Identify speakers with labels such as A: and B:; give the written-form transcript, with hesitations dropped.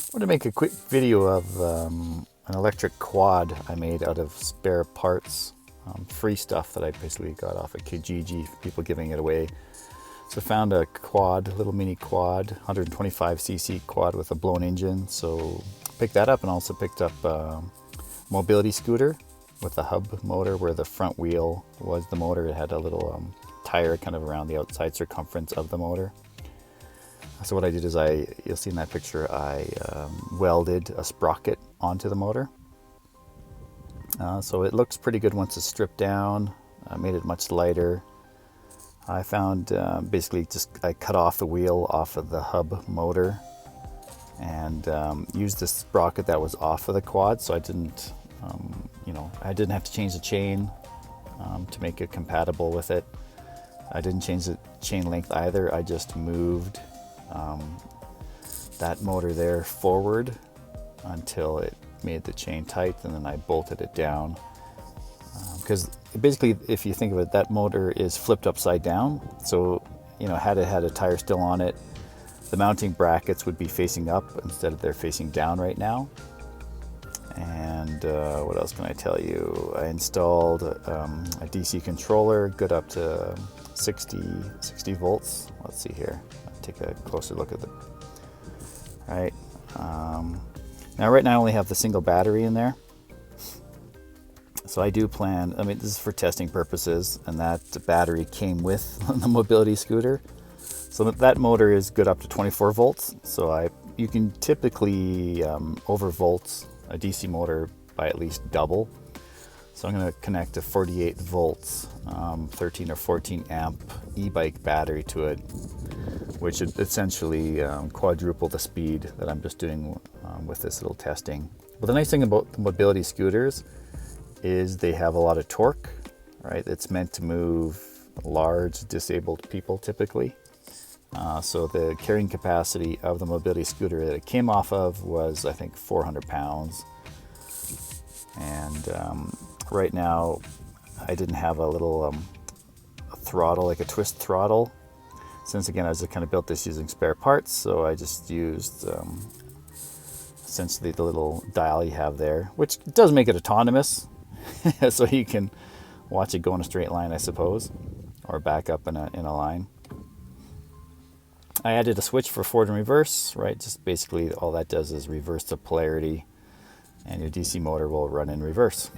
A: I want to make a quick video of an electric quad I made out of spare parts, free stuff that I basically got off of Kijiji, people giving it away. So I found a quad, a little mini quad, 125cc quad with a blown engine. So picked that up, and also picked up a mobility scooter with a hub motor where the front wheel was the motor. It had a little tire kind of around the outside circumference of the motor. So what I did is you'll see in that picture, I welded a sprocket onto the motor. So it looks pretty good once it's stripped down. I made it much lighter. I found basically I cut off the wheel off of the hub motor and used the sprocket that was off of the quad, so I didn't, I didn't have to change the chain to make it compatible with it. I didn't change the chain length either. I just moved that motor there forward until it made the chain tight, and then I bolted it down. Because basically, if you think of it, that motor is flipped upside down. So, had it had a tire still on it, the mounting brackets would be facing up instead of they're facing down right now. And what else can I tell you? I installed a DC controller, good up to 60 volts. Let's see here. I'll take a closer look at it. All right. Now, right now I only have the single battery in there. So I do plan, this is for testing purposes, and that battery came with the mobility scooter. So that motor is good up to 24 volts. So you can typically overvolt a DC motor by at least double. So I'm going to connect a 48 volts, 13 or 14 amp e-bike battery to it, which would essentially quadruple the speed that I'm just doing with this little testing. But the nice thing about the mobility scooters is they have a lot of torque, right? It's meant to move large disabled people typically. So the carrying capacity of the mobility scooter that it came off of was, I think, 400 pounds. And right now I didn't have a little throttle, like a twist throttle. Since again, I just kind of built this using spare parts, so I just used essentially the little dial you have there, which does make it autonomous. So you can watch it go in a straight line, I suppose, or back up in a line. I added a switch for forward and reverse, right? Just basically all that does is reverse the polarity, and your DC motor will run in reverse.